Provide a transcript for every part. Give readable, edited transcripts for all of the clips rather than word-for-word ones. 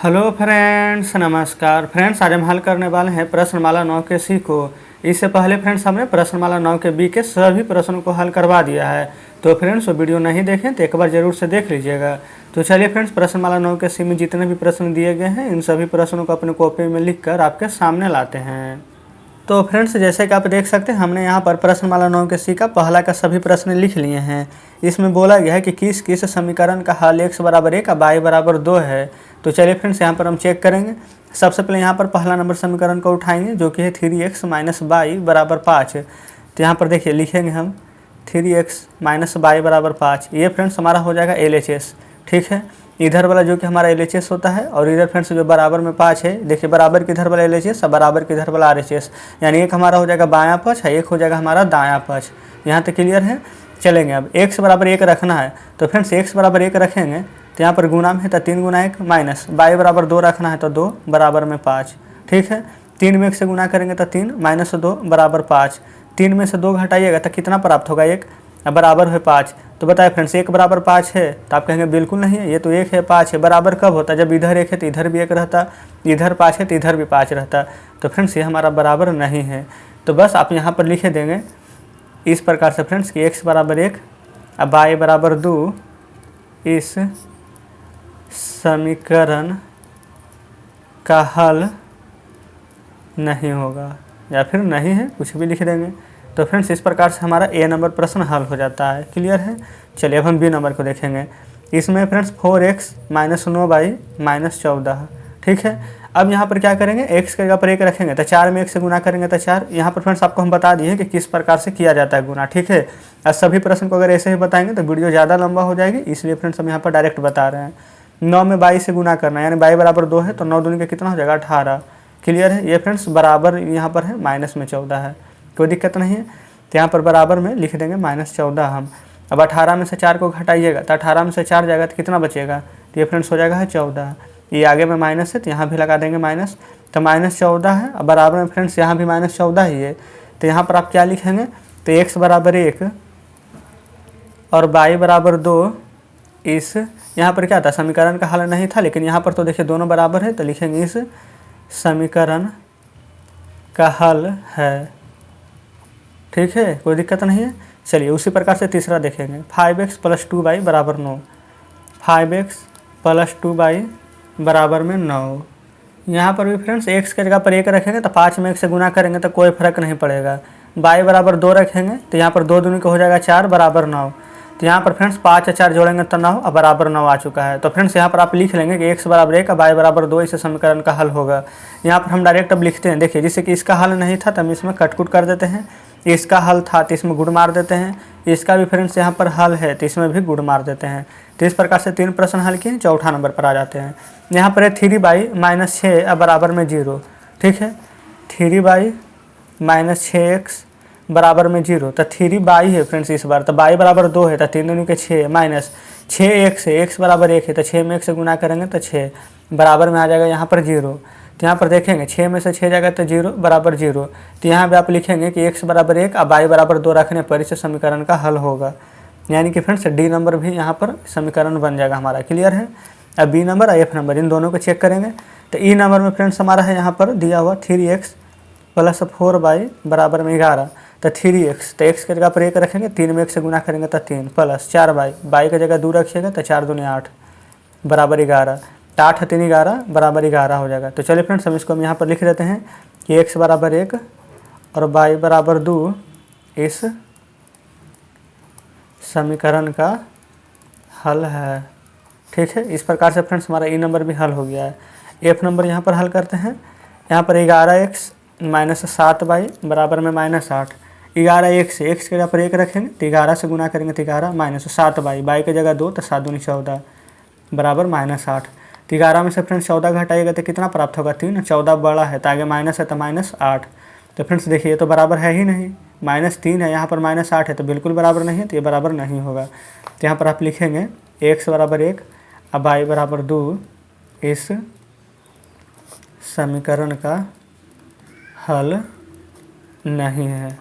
Hello friends, नमस्कार friends. आज हम हल करने वाले हैं प्रश्नमाला 9 के सी को। इससे पहले फ्रेंड्स हमने प्रश्नमाला 9 के बी के सभी प्रश्नों को हल करवा दिया है। तो फ्रेंड्स वो वीडियो नहीं देखें तो एक बार ज़रूर से देख लीजिएगा। तो चलिए फ्रेंड्स, प्रश्नमाला 9 के सी में जितने भी प्रश्न दिए गए हैं इन सभी प्रश्नों को अपने कॉपी में लिख कर आपके सामने लाते हैं। तो फ्रेंड्स, जैसे कि आप देख सकते हैं हमने यहाँ पर प्रश्नमाला 9 के सी का पहला का सभी प्रश्न लिख लिए हैं। इसमें बोला गया है कि किस किस समीकरण का हल x बराबर 1 और y बराबर 2 है। तो चलिए फ्रेंड्स यहाँ पर हम चेक करेंगे। सबसे पहले यहाँ पर पहला नंबर समीकरण को उठाएंगे जो कि है 3x माइनस वाई बराबर 5। तो यहाँ पर देखिए लिखेंगे हम 3x माइनस वाई बराबर 5। ये फ्रेंड्स हमारा हो जाएगा LHS। ठीक है, इधर वाला जो कि हमारा LHS होता है और इधर फ्रेंड्स जो बराबर में 5 है, देखिए बराबर किधर वाला LHS और बराबर किधर वाला RHS, यानी एक हमारा हो जाएगा बायां पक्ष है, एक हो जाएगा हमारा दायां पक्ष। यहाँ तक क्लियर है। चलेंगे अब x बराबर 1 रखना है। तो फ्रेंड्स x बराबर 1 रखेंगे तो यहाँ पर गुना में है तो 3 गुना 1 माइनस y बराबर 2 रखना है तो 2 बराबर में 5। ठीक है, 3 में 1 से गुना करेंगे तो 3 माइनस 2 बराबर 5। 3 में से 2 घटाइएगा तो कितना प्राप्त होगा 1 बराबर है 5। तो बताए फ्रेंड्स 1 बराबर 5 है। तो आप कहेंगे बिल्कुल नहीं है, ये तो 1 है 5 है। बराबर कब होता है? जब इधर 1 है तो इधर भी 1 रहता, इधर 5 है तो इधर भी 5 रहता। तो फ्रेंड्स ये हमारा बराबर नहीं है। तो बस आप यहाँ पर लिखे देंगे इस प्रकार से फ्रेंड्स कि x बराबर 1 और y बराबर 2 इस समीकरण का हल नहीं होगा, या फिर नहीं है, कुछ भी लिख देंगे। तो फ्रेंड्स इस प्रकार से हमारा ए नंबर प्रश्न हल हो जाता है। क्लियर है। चलिए अब हम बी नंबर को देखेंगे। इसमें friends 4x minus 9y minus 14। ठीक है, अब यहाँ पर क्या करेंगे, x के जगह पर 1 रखेंगे तो 4 में 1 से गुना करेंगे तो 4। यहाँ पर फ्रेंड्स आपको हम बता दिए कि किस प्रकार से किया जाता है गुना। ठीक है, और सभी प्रश्न को अगर ऐसे ही बताएंगे तो वीडियो ज़्यादा लंबा हो जाएगी, इसलिए फ्रेंड्स हम यहाँ पर डायरेक्ट बता रहे हैं। 9 में 22 से गुना करना है, यानी y बराबर 2 है तो 9 दूनी का कितना हो जाएगा 18। क्लियर है। ये फ्रेंड्स बराबर यहाँ पर है माइनस में 14 है, कोई दिक्कत नहीं है। तो यहाँ पर बराबर में लिख देंगे माइनस 14 हम। अब 18 में से 4 को घटाइएगा तो 18 में से 4 जाएगा तो कितना बचेगा, तो ये फ्रेंड्स हो जाएगा है 14। ये आगे में माइनस है तो यहाँ भी लगा देंगे माइनस, तो माइनस 14 है। अब बराबर में फ्रेंड्स यहाँ भी माइनस 14 ही है। तो यहाँ पर आप क्या लिखेंगे, तो x बराबर 1 और y बराबर 2 इस, यहाँ पर क्या था, समीकरण का हल नहीं था, लेकिन यहाँ पर तो देखिए दोनों बराबर है तो लिखेंगे इस समीकरण का हल है। ठीक है, कोई दिक्कत नहीं है। चलिए उसी प्रकार से तीसरा देखेंगे। 5x प्लस 2y बराबर 9। 5x प्लस 2y बराबर में 9। यहाँ पर भी फ्रेंड्स x के जगह पर 1 रखेंगे तो 5 में 1 से गुना करेंगे तो कोई फर्क नहीं पड़ेगा। y बराबर 2 रखेंगे तो यहाँ पर 2 दूनी का हो जाएगा 4 बराबर 9। तो यहाँ पर फ्रेंड्स 5 और 4 जोड़ेंगे तो 9 और बराबर 9 आ चुका है। तो फ्रेंड्स यहाँ पर आप लिख लेंगे कि x बराबर 1 और y बराबर 2 इस समीकरण का हल होगा। यहाँ पर हम डायरेक्ट अब लिखते हैं। देखिए जिससे कि इसका हल नहीं था तो हम इसमें कटकुट कर देते हैं, इसका हल था तो इसमें गुड़ मार देते हैं, इसका भी फ्रेंड्स यहाँ पर हल है तो इसमें भी गुड़ मार देते हैं। तो इस प्रकार से 3 प्रश्न हल किए, चौथा नंबर पर आ जाते हैं। यहाँ पर है 3y माइनस 6 बराबर में 0। ठीक है, 3y माइनस 6x बराबर में 0। तो 3y है फ्रेंड्स इस बार, तो y बराबर 2 है तो 3 दूनी के 6 माइनस 6x है, x बराबर 1 है तो 6 में 1 से गुना करेंगे तो 6 बराबर में आ जाएगा यहाँ पर 0। तो यहाँ पर देखेंगे 6 में से 6 जाएगा तो 0 बराबर 0। तो यहाँ पे आप लिखेंगे कि x बराबर 1 और y बराबर 2 रखने पर इस समीकरण का हल होगा, यानी कि फ्रेंड्स डी नंबर भी यहाँ पर समीकरण बन जाएगा हमारा। क्लियर है। अब बी नंबर और एफ नंबर इन दोनों को चेक करेंगे। तो ई नंबर में फ्रेंड्स हमारा है यहाँ पर दिया हुआ 3x प्लस 4y बराबर में 11। तो 3x, तो x के जगह पर 1 रखेंगे, 3 में 1 से गुना करेंगे तो 3 प्लस 4y, y की जगह 2 रखिएगा तो 4 दूनी 8 बराबर 11। 8 3 11 बराबर 11 हो जाएगा। तो चलिए फ्रेंड्स हम इसको हम यहाँ पर लिख देते हैं कि x बराबर 1 और y बराबर 2 इस समीकरण का हल है। ठीक है, इस प्रकार से फ्रेंड्स हमारा ई नंबर भी हल हो गया है। एफ नंबर यहाँ पर हल करते हैं। यहाँ पर 11x माइनस 7y बराबर में माइनस 8। 11x है, x के जगह पर 1 रखेंगे तो 11 से गुना करेंगे तो 11 माइनस 7y, y की जगह 2 तो 7 दूनी 14 बराबर माइनस 8। तो 11 में से फ्रेंड्स 14 घटाइएगा तो कितना प्राप्त होगा 3। 14 बड़ा है तो आगे माइनस है तो माइनस 8। तो फ्रेंड्स देखिए ये तो बराबर है ही नहीं, माइनस 3 है, यहाँ पर माइनस 8 है तो बिल्कुल बराबर नहीं है, तो ये बराबर नहीं होगा। तो यहाँ पर आप लिखेंगे x बराबर 1 और y बराबर 2 इस समीकरण का हल नहीं है।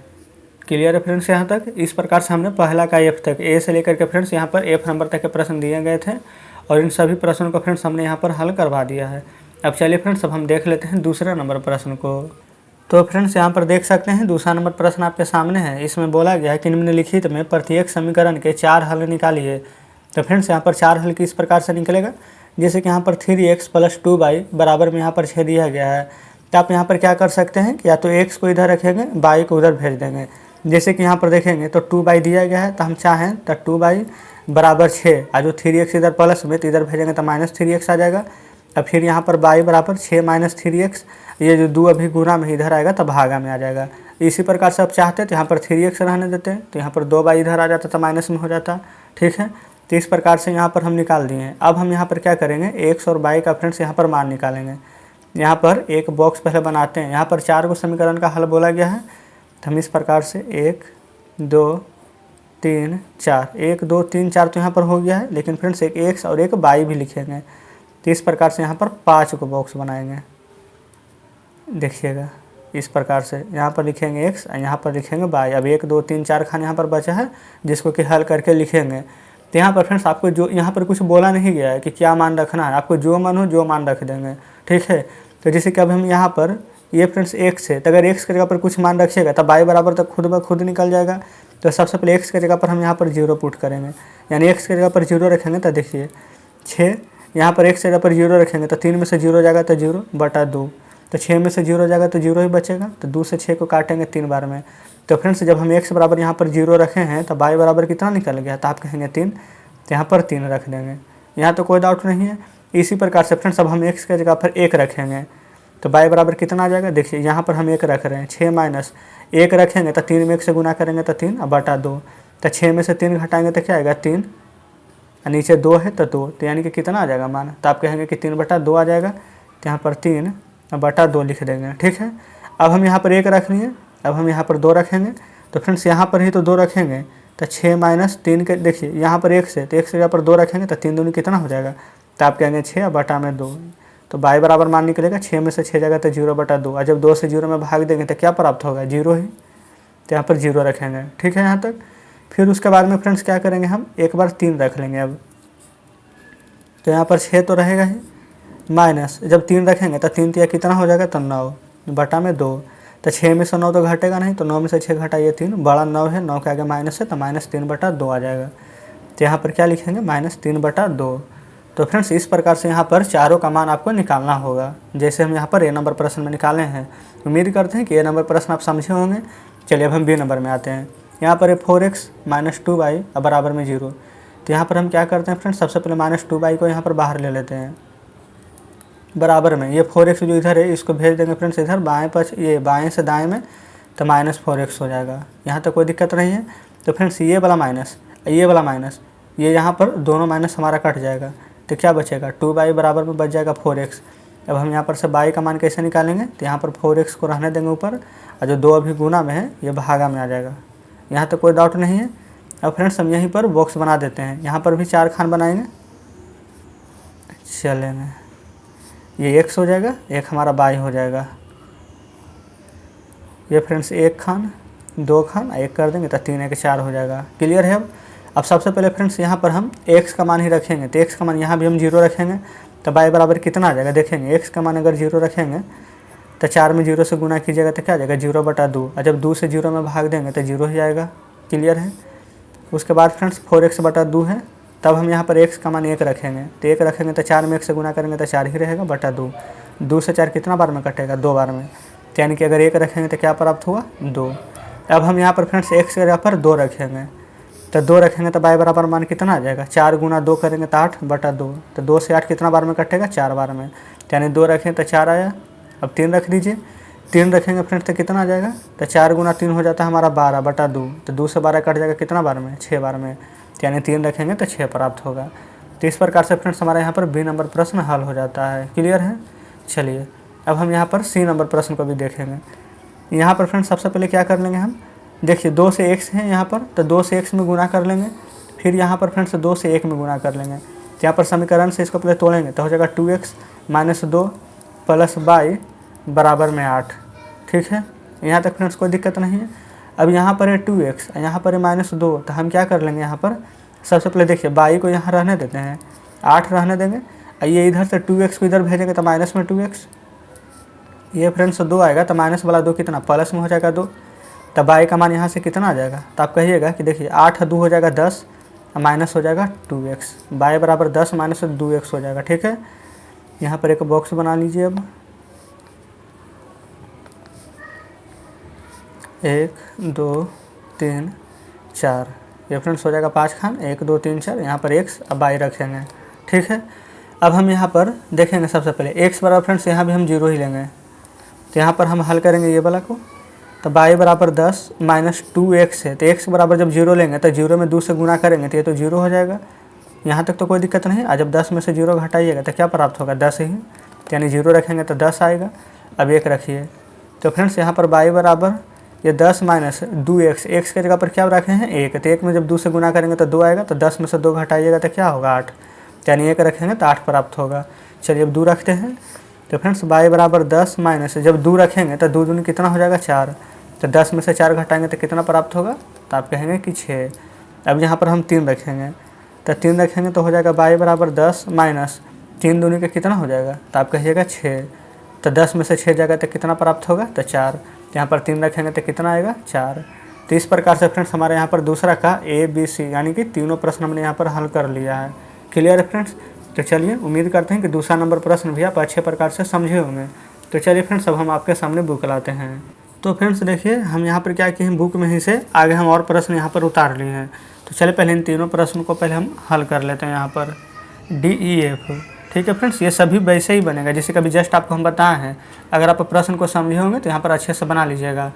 क्लियर है फ्रेंड्स यहाँ तक। इस प्रकार से हमने पहला का एफ तक, ए से लेकर के फ्रेंड्स यहाँ पर एफ नंबर तक के प्रश्न दिए गए थे और इन सभी प्रश्नों को फ्रेंड्स हमने यहाँ पर हल करवा दिया है। अब चलिए फ्रेंड्स, अब हम देख लेते हैं दूसरे नंबर प्रश्न को। तो फ्रेंड्स यहाँ पर देख सकते हैं दूसरा नंबर प्रश्न आपके सामने है। इसमें बोला गया है कि निम्नलिखित में प्रत्येक समीकरण के 4 हल निकालिए। तो फ्रेंड्स यहाँ पर 4 हल किस प्रकार से निकलेगा, जैसे कि यहाँ पर 3x + 2y बराबर में यहाँ पर 6 दिया गया है। तो आप यहाँ पर क्या कर सकते हैं कि या तो x को इधर रखेंगे, y को उधर भेज देंगे। जैसे कि यहाँ पर देखेंगे तो 2y दिया गया है, तो हम चाहें तो 2y बराबर 6, और जो 3x इधर प्लस में तो इधर भेजेंगे तो -3x आ जाएगा। अब फिर यहाँ पर y बराबर 6 - 3x, ये जो 2 अभी गुना में इधर आएगा तो भागा में आ जाएगा। इसी प्रकार से आप चाहते तो यहाँ पर 3x रहने देते हैं, तो यहाँ पर 2y इधर आ जाता तो माइनस में हो जाता। ठीक है, तो इस प्रकार से यहाँ पर हम निकाल दिए हैं। अब हम यहाँ पर क्या करेंगे, x और y का फ्रेंड्स यहाँ पर मान निकालेंगे। यहाँ पर एक बॉक्स पहले बनाते हैं। यहाँ पर 4 को समीकरण का हल बोला गया है, तो हम इस प्रकार से 1 2 3 4 1 2 3 4 तो यहाँ पर हो गया है, लेकिन फ्रेंड्स एक x और एक y भी लिखेंगे। तो इस प्रकार से यहाँ पर 5 को बॉक्स बनाएंगे। देखिएगा इस प्रकार से यहाँ पर लिखेंगे x और यहाँ पर लिखेंगे y। अब 1 2 3 4 खान यहाँ पर बचा है, जिसको कि हल करके लिखेंगे। तो यहाँ पर फ्रेंड्स आपको जो यहाँ पर कुछ बोला नहीं गया है कि क्या मान रखना है, आपको जो मन हो जो मान रख देंगे। ठीक है, तो जैसे कि अब हम यहाँ पर ये फ्रेंड्स x है, तो अगर x की जगह पर कुछ मान रखिएगा तो y बराबर तक खुद ब खुद निकल जाएगा। तो सबसे पहले x की जगह पर हम यहाँ पर 0 पुट करेंगे, यानी x की जगह पर 0 रखेंगे तो देखिए 6, यहाँ पर x की जगह पर 0 रखेंगे तो 3 में से 0 जाएगा तो 0/2, तो 6 में से 0 जाएगा तो 0 ही बचेगा। तो 2 से 6 को काटेंगे 3 बार में। तो फ्रेंड्स जब हम x बराबर यहाँ पर 0 रखे हैं तो y बराबर कितना निकल गया, तो आप कहेंगे 3, तो यहाँ पर 3 रख देंगे। यहाँ तो कोई डाउट नहीं है। इसी प्रकार से फ्रेंड्स अब हम x की जगह पर 1 रखेंगे, तो y बराबर कितना आ जाएगा, देखिए यहाँ पर हम 1 रख रहे हैं, 6 - 1 रखेंगे तो 3 में 1 से गुना करेंगे तो 3/2, तो 6 में से 3 घटाएंगे तो क्या आएगा 3, नीचे 2 है तो 2, तो यानी कि कितना आ जाएगा मान, तो आप कहेंगे कि 3/2 आ जाएगा। तो यहाँ पर 3/2 लिख देंगे। ठीक है, अब हम यहाँ पर 1 रख लिए, अब हम यहाँ पर 2 रखेंगे। तो फ्रेंड्स यहाँ पर ही तो 2 रखेंगे, तो 6 - 3 के देखिए यहाँ पर 1 से, तो 1 से यहाँ पर 2 रखेंगे तो 3 दूनी कितना हो जाएगा, तो आप कहेंगे 6/2। तो y बराबर मान निकलेगा 6 में से 6 जाएगा तो 0/2, और जब 2 से 0 में भाग देंगे तो क्या प्राप्त होगा, 0 ही। तो यहाँ पर 0 रखेंगे। ठीक है यहाँ तक। फिर उसके बाद में फ्रेंड्स क्या करेंगे, हम एक बार 3 रख लेंगे। अब तो यहाँ पर 6 तो रहेगा ही, माइनस जब 3 रखेंगे तो 3 तिया कितना हो जाएगा, तो 9/2। तो 6 में से 9 तो घटेगा नहीं, तो 9 में से 6 घटाइए 3, बड़ा 9 है, 9 के आगे माइनस है तो -3/2 आ जाएगा। तो यहाँ पर क्या लिखेंगे, -3/2। तो फ्रेंड्स इस प्रकार से यहाँ पर चारों का मान आपको निकालना होगा, जैसे हम यहाँ पर A नंबर प्रश्न में निकाले हैं। उम्मीद करते हैं कि A नंबर प्रश्न आप समझे होंगे। चलिए अब हम B नंबर में आते हैं। यहाँ पर 4x - 2y बराबर में 0। तो यहाँ पर हम क्या करते हैं फ्रेंड्स, सबसे पहले -2y को यहाँ पर बाहर ले लेते हैं, बराबर में ये 4x जो इधर है इसको भेज देंगे फ्रेंड्स इधर बाएँ पक्ष, ये बाएँ से दाएँ में, तो -4x हो जाएगा। यहाँ तक कोई दिक्कत नहीं है। तो फ्रेंड्स ये वाला माइनस, ये वाला माइनस, ये यहाँ पर दोनों माइनस हमारा कट जाएगा, तो क्या बचेगा, 2y बराबर में बच जाएगा 4x। अब हम यहाँ पर से y का मान कैसे निकालेंगे, तो यहाँ पर 4x को रहने देंगे ऊपर, और जो 2 अभी गुना में है ये भागा में आ जाएगा। यहाँ तक कोई डाउट नहीं है। अब फ्रेंड्स हम यहीं पर बॉक्स बना देते हैं, यहाँ पर भी 4 खान बनाएंगे। चलेंगे, ये x हो जाएगा, एक हमारा y हो जाएगा। ये फ्रेंड्स 1 खान 2 खान 1 कर देंगे तो 3 1 4 हो जाएगा। क्लियर है। अब सबसे पहले फ्रेंड्स यहाँ पर हम x का मान ही रखेंगे, तो x का मान यहाँ भी हम 0 रखेंगे, तो y बराबर कितना आ जाएगा, देखेंगे x का मान अगर 0 रखेंगे तो 4 में 0 से गुना कीजिएगा तो क्या आ जाएगा, 0/2, और जब 2 से 0 में भाग देंगे तो 0 ही आएगा। क्लियर है। उसके बाद फ्रेंड्स 4x/2 है, तब हम यहाँ पर x का मान 1 रखेंगे, तो 1 रखेंगे तो 4 में 1 से गुना करेंगे तो 4 ही रहेगा /2। 2 से 4 कितना बार में कटेगा, 2 बार में, तो यानी कि अगर 1 रखेंगे तो क्या प्राप्त हुआ, 2। अब हम यहाँ पर फ्रेंड्स x की जगह पर 2 रखेंगे, तो 2 रखेंगे तो y बराबर मान कितना आ जाएगा, 4 गुना 2 करेंगे तो 8/2, तो 2 से 8 कितना बार में कटेगा, 4 बार में, यानी 2 रखें तो 4 आया। अब 3 रख दीजिए, 3 रखेंगे फ्रेंड्स तो कितना आ जाएगा, तो 4 गुना 3 हो जाता है हमारा 12/2, तो 2 से 12 कट जाएगा कितना बार में, 6 बार में, यानी 3 रखेंगे तो 6 प्राप्त होगा। तो इस प्रकार से फ्रेंड्स हमारा यहाँ पर B नंबर प्रश्न हल हो जाता है। क्लियर है। चलिए अब हम यहाँ पर C नंबर प्रश्न को भी देखेंगे। यहाँ पर फ्रेंड्स सबसे पहले क्या कर लेंगे हम, देखिए 2 से x है यहाँ पर, तो 2 से x में गुना कर लेंगे, फिर यहाँ पर फ्रेंड्स 2 से 1 में गुना कर लेंगे। तो यहाँ पर समीकरण से इसको पहले तोड़ेंगे तो हो जाएगा 2x - 2 + y बराबर में 8। ठीक है, यहाँ तक फ्रेंड्स कोई दिक्कत नहीं है। अब यहाँ पर है 2x, यहाँ पर है -2, तो हम क्या कर लेंगे, यहाँ पर सबसे पहले देखिए y को यहाँ रहने देते हैं, 8 रहने देंगे। ये इधर से 2x को इधर भेजेंगे तो माइनस में 2x, ये फ्रेंड्स 2 आएगा तो माइनस वाला 2 कितना प्लस में हो जाएगा 2, तब y का मान यहाँ से कितना आ जाएगा, तो आप कहिएगा कि देखिए 8 2 हो जाएगा 10, माइनस हो जाएगा 2x, y बराबर 10 माइनस 2x हो जाएगा। ठीक है, यहाँ पर एक बॉक्स बना लीजिए। अब 1 2 3 4, ये फ्रेंड्स हो जाएगा 5 खान, 1 2 3 4, यहाँ पर x अब y रखेंगे। ठीक है, अब हम यहाँ पर देखेंगे सबसे पहले x बराबर फ्रेंड्स यहाँ भी हम 0 ही लेंगे, तो यहाँ पर हम हल करेंगे ये वाला को, तो y बराबर 10 माइनस 2x है, तो x बराबर जब 0 लेंगे तो 0 में 2 से गुना करेंगे तो ये तो 0 हो जाएगा। यहाँ तक तो कोई दिक्कत नहीं। और जब 10 में से 0 घटाइएगा तो क्या प्राप्त होगा, 10 ही, तो यानी 0 रखेंगे तो 10 आएगा। अब 1 रखिए, तो फ्रेंड्स यहाँ पर y बराबर ये 10 माइनस 2x, x के जगह पर क्या रखे हैं 1, तो 1 में जब 2 से गुना करेंगे तो 2 आएगा, तो 10 में से 2 घटाइएगा तो क्या होगा 8, यानी 1 रखेंगे तो 8 प्राप्त होगा। चलिए अब 2 रखते हैं, तो फ्रेंड्स y बराबर 10 माइनस जब 2 रखेंगे तो 2 दूनी कितना हो जाएगा 4, तो 10 में से 4 घटाएंगे तो कितना प्राप्त होगा, तो आप कहेंगे कि 6। अब यहाँ पर हम 3 रखेंगे, तो 3 रखेंगे तो हो जाएगा y बराबर 10 माइनस 3 दूनी का कितना हो जाएगा, तो आप कहिएगा 6, तो 10 में से 6 जाएगा तो कितना प्राप्त होगा, तो 4, यहाँ पर 3 रखेंगे तो कितना आएगा 4। तो इस प्रकार से फ्रेंड्स हमारे यहाँ पर दूसरा का ABC यानी कि तीनों प्रश्न हमने यहाँ पर हल कर लिया है। क्लियर है फ्रेंड्स, तो चलिए उम्मीद करते हैं कि दूसरा नंबर प्रश्न भी आप अच्छे प्रकार से समझे होंगे। तो चलिए फ्रेंड्स अब हम आपके सामने बुक लाते हैं। तो फ्रेंड्स देखिए हम यहाँ पर क्या किए हैं, बुक में ही से आगे हम और प्रश्न यहाँ पर उतार लिए हैं। तो चलिए पहले इन तीनों प्रश्न को पहले हम हल कर लेते हैं। यहाँ पर DEF, ठीक है फ्रेंड्स, ये सभी वैसे ही बनेगा जैसे कभी जस्ट आपको हम बताए हैं। अगर आप प्रश्न को समझे होंगे तो यहाँ पर अच्छे से बना लीजिएगा।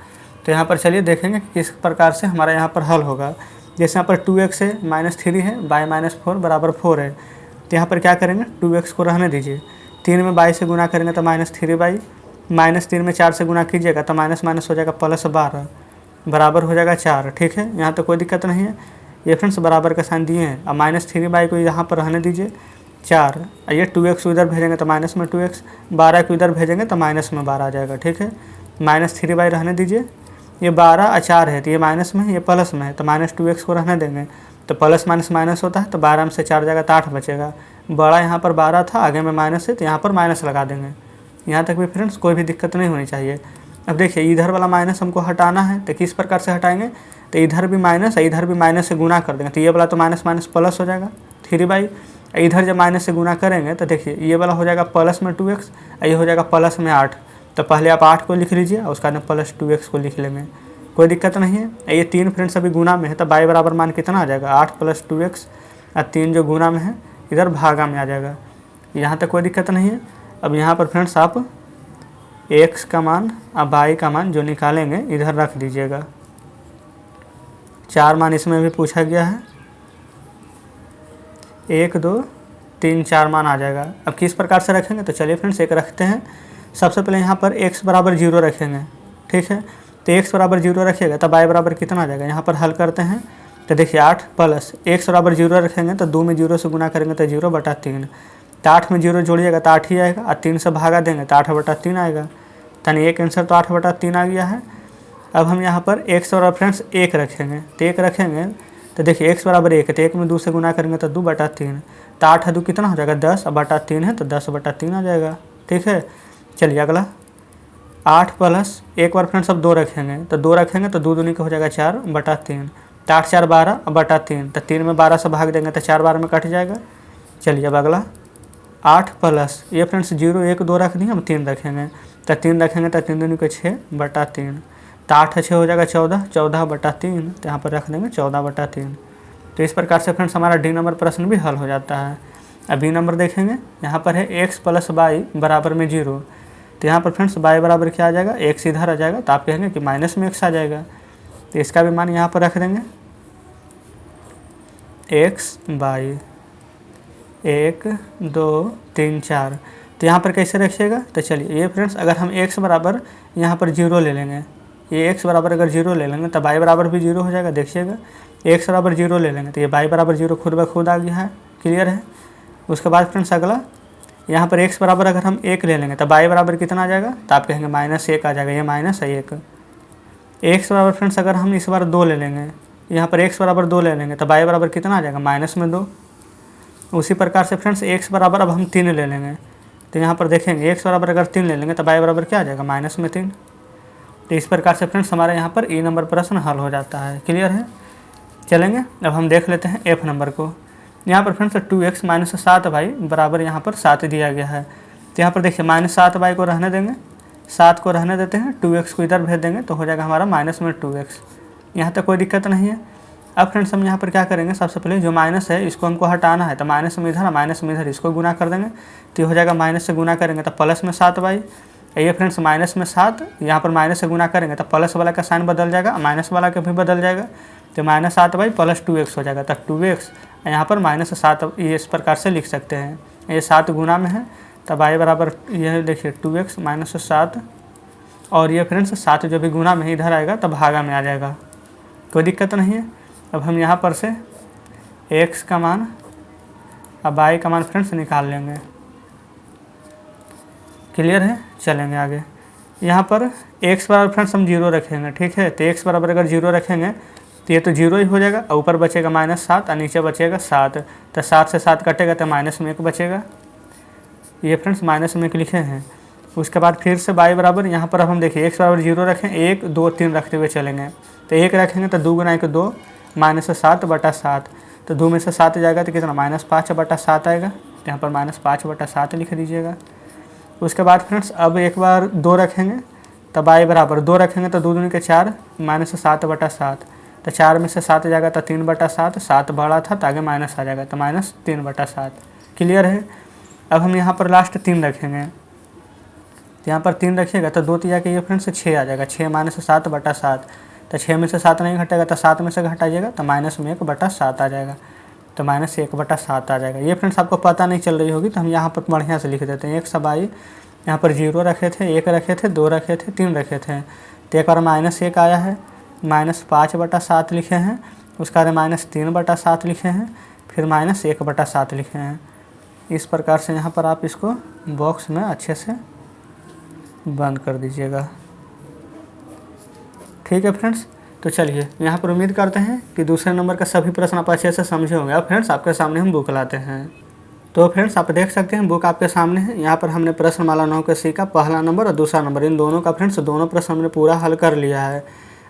तो यहाँ पर चलिए देखेंगे कि किस प्रकार से हमारा यहाँ पर हल होगा। जैसे यहाँ पर 2x है, -3 है, y - 4 बराबर 4 है, तो यहाँ पर क्या करेंगे 2x को रहने दीजिए, 3 में y से गुना करेंगे तो -3y, -3 में 4 से गुना कीजिएगा तो माइनस माइनस हो जाएगा +12 बराबर हो जाएगा 4। ठीक है, यहाँ तो कोई दिक्कत नहीं है। ये फ्रेंड्स बराबर का साइन दिए हैं। अब -3y को यहाँ पर रहने दीजिए 4, ये 2x को इधर भेजेंगे तो माइनस में 2x, 12 को इधर भेजेंगे तो माइनस में 12 आ जाएगा। ठीक है, -3y रहने दीजिए, ये 12 और 4 है तो ये माइनस में है, ये प्लस में है, तो -2x को रहने देंगे, तो प्लस माइनस माइनस होता है, तो 12 में से 4 जाएगा तो 8 बचेगा। बड़ा यहाँ पर 12 था, आगे में माइनस है तो यहाँ पर माइनस लगा देंगे। यहाँ तक भी फ्रेंड्स कोई भी दिक्कत नहीं होनी चाहिए। अब देखिए इधर वाला माइनस हमको हटाना है, तो किस प्रकार से हटाएंगे, तो इधर भी माइनस इधर भी माइनस से गुना कर देंगे, तो ये वाला तो माइनस माइनस प्लस हो जाएगा 3y, इधर जब माइनस से गुना करेंगे तो देखिए ये वाला हो जाएगा प्लस में 2x, ये हो जाएगा प्लस में 8। तो पहले आप 8 को लिख लीजिए और उसका प्लस 2x को लिख लेंगे, कोई दिक्कत नहीं है। ये 3 फ्रेंड्स अभी गुना में है, तो y बराबर मान कितना आ जाएगा 8 + 2x, और 3 जो गुना में है इधर भागा में आ जाएगा। यहाँ तक कोई दिक्कत नहीं है। अब यहाँ पर फ्रेंड्स आप x का मान और y का मान जो निकालेंगे इधर रख दीजिएगा। 4 मान इसमें भी पूछा गया है, 1 2 3 4 मान आ जाएगा। अब किस प्रकार से रखेंगे, तो चलिए फ्रेंड्स एक रखते हैं। सबसे पहले यहाँ पर x बराबर 0 रखेंगे। ठीक है, तो x बराबर 0 रखिएगा तो y बराबर कितना आ जाएगा, यहाँ पर हल करते हैं। तो देखिए 8 प्लस x बराबर 0 रखेंगे तो 2 में 0 से गुना करेंगे तो 0/3, तो 8 में 0 जोड़िएगा तो 8 ही आएगा, और 3 से भागा देंगे तो 8/3 आएगा, यानी एक आंसर तो 8/3 आ गया है। अब हम यहाँ पर x बराबर फ्रेंड्स 1 रखेंगे, तो 1 रखेंगे तो देखिए x बराबर 1 है, तो 1 में 2 से गुना करेंगे तो 2/3, तो 8 2 कितना हो जाएगा 10, और 3 है तो 10/3 आ जाएगा। ठीक है, चलिए अगला 8 प्लस एक बार फ्रेंड्स अब 2 रखेंगे, तो 2 रखेंगे तो 2 दूनी का हो जाएगा 4/3, तो 8 4 12/3, तो 3 में 12 से भाग देंगे तो 4 12 में कट जाएगा। चलिए अब अगला 8 प्लस ये फ्रेंड्स 0 1 2 रख दिए, हम 3 रखेंगे, तो 3 रखेंगे तो 3 दूनी का 6/3, तो 8 6 हो जाएगा 14/3, तो यहाँ पर रख देंगे 14/3। तो इस प्रकार से फ्रेंड्स हमारा डी नंबर प्रश्न भी हल हो जाता है। अब बी नंबर देखेंगे, यहाँ पर है x + y बराबर में 0, तो यहाँ पर फ्रेंड्स y बराबर क्या आ जाएगा, x इधर आ जाएगा, तो आप कहेंगे कि माइनस में x आ जाएगा, तो इसका भी मान यहाँ पर रख देंगे x y 1 2 3 4। तो यहाँ पर कैसे रखिएगा, तो चलिए ये फ्रेंड्स अगर हम x बराबर यहाँ पर 0 ले लेंगे, ये x बराबर अगर 0 ले लेंगे तो y बराबर भी 0 हो जाएगा। देखिएगा x बराबर 0 ले लेंगे तो ये y बराबर 0 खुद ब खुद आ गया है। क्लियर है। उसके बाद फ्रेंड्स अगला यहाँ पर x बराबर अगर हम 1 ले लेंगे तो y बराबर कितना आ जाएगा, तो आप कहेंगे -1 आ जाएगा, ये -1। x बराबर फ्रेंड्स अगर हम इस बार 2 ले लेंगे, यहाँ पर x बराबर 2 ले लेंगे तो y बराबर कितना आ जाएगा, -2। उसी प्रकार से फ्रेंड्स x बराबर अब हम 3 ले लेंगे, तो यहाँ पर देखेंगे x बराबर अगर 3 ले लेंगे तो y बराबर क्या आ जाएगा -3। तो इस प्रकार से फ्रेंड्स हमारा यहाँ पर ए नंबर प्रश्न हल हो जाता है। क्लियर है। चलेंगे अब हम देख लेते हैं एफ नंबर को। यहाँ पर फ्रेंड्स 2x - 7y बराबर यहाँ पर 7 दिया गया है। तो यहाँ पर देखिए -7y को रहने देंगे, 7 को रहने देते हैं, 2x को इधर भेज देंगे तो हो जाएगा हमारा -2x। यहाँ तक कोई दिक्कत नहीं है। अब फ्रेंड्स हम यहाँ पर क्या करेंगे, सबसे पहले जो माइनस है इसको हमको हटाना है, तो माइनस में इधर माइनस में इधर इसको गुना कर देंगे, तो हो जाएगा माइनस से गुना करेंगे तो प्लस में 7y। ये फ्रेंड्स माइनस में 7, यहाँ पर माइनस से गुना करेंगे तो प्लस वाला का साइन बदल जाएगा, माइनस वाला का भी बदल जाएगा, तो -7y + 2x हो जाएगा। तो 2x यहाँ पर -7 ये इस प्रकार से लिख सकते हैं, ये 7 गुना में है, तब y बराबर यह देखिए 2x - 7, और ये फ्रेंड्स 7 जो भी गुना में इधर आएगा तब भागा में आ जाएगा, कोई दिक्कत नहीं है। अब हम यहाँ पर से x का मान अब y का मान फ्रेंड्स निकाल लेंगे। क्लियर है। चलेंगे आगे। यहाँ पर x बराबर फ्रेंड्स हम 0 रखेंगे, ठीक है। तो x बराबर अगर 0 रखेंगे तो ये तो 0 ही हो जाएगा, और ऊपर बचेगा -7 और नीचे बचेगा 7, तो 7 से 7 कटेगा तो -1 बचेगा। ये फ्रेंड्स -1 लिखे हैं। उसके बाद फिर से y बराबर यहाँ पर अब हम देखिए x बराबर 0 रखें, 1 2 3 रखते हुए चलेंगे, तो 1 रखेंगे तो 2 गुना 1 2 -7/7, तो 2 में से 7 जाएगा तो कितना -5/7 आएगा, तो यहाँ पर -5/7 लिख दीजिएगा। उसके बाद फ्रेंड्स अब एक बार 2 रखेंगे, तब y बराबर 2 रखेंगे तो 2 दूनी के 4 -7/7, तो 4 में से 7 जाएगा तो 3/7, 7 बड़ा था तो आगे माइनस आ जाएगा तो -3/7। क्लियर है। अब हम यहाँ पर लास्ट 3 रखेंगे, तो यहाँ पर 3 रखिएगा तो 2 तिया के ये फ्रेंड्स 6 आ जाएगा, 6 -7/7, तो 6 में से 7 नहीं घटेगा तो 7 में से घटाइएगा तो -1/7 आ जाएगा, तो -1/7 आ जाएगा। ये फ्रेंड्स आपको पता नहीं चल रही होगी तो हम यहाँ पर बढ़िया से लिख देते हैं। एक सब आई यहाँ पर 0 रखे थे, 1 रखे थे, 2 रखे थे, 3 रखे थे, तो एक बार -1 आया है, -5/7 लिखे हैं, उसका -3/7 लिखे हैं, फिर -1/7 लिखे हैं। इस प्रकार से यहाँ पर आप इसको बॉक्स में अच्छे से बंद कर दीजिएगा। ठीक है फ्रेंड्स। तो चलिए यहाँ पर उम्मीद करते हैं कि दूसरे नंबर का सभी प्रश्न आप अच्छे से समझे होंगे। अब फ्रेंड्स आपके सामने हम बुक लाते हैं, तो फ्रेंड्स आप देख सकते हैं बुक आपके सामने है। यहाँ पर हमने प्रश्नमाला 9 के सी का पहला नंबर और दूसरा नंबर इन दोनों का फ्रेंड्स दोनों प्रश्न हमने पूरा हल कर लिया है।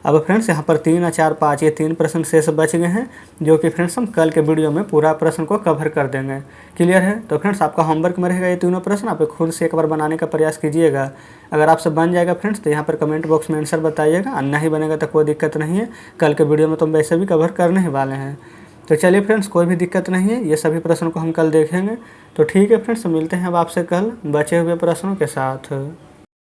अब फ्रेंड्स यहाँ पर 3 और 4 5 ये 3 प्रश्न शेष बच गए हैं, जो कि फ्रेंड्स हम कल के वीडियो में पूरा प्रश्न को कवर कर देंगे। क्लियर है। तो फ्रेंड्स आपका होमवर्क में रहेगा ये तीनों प्रश्न, आप खुद से एक बार बनाने का प्रयास कीजिएगा। अगर आपसे बन जाएगा फ्रेंड्स तो यहाँ पर कमेंट बॉक्स में आंसर बताइएगा, और नहीं बनेगा तो कोई दिक्कत नहीं है, कल के वीडियो में तो हम वैसे भी कवर करने ही वाले हैं। तो चलिए फ्रेंड्स कोई भी दिक्कत नहीं है, ये सभी प्रश्नों को हम कल देखेंगे। तो ठीक है फ्रेंड्स, मिलते हैं अब आपसे कल बचे हुए प्रश्नों के साथ।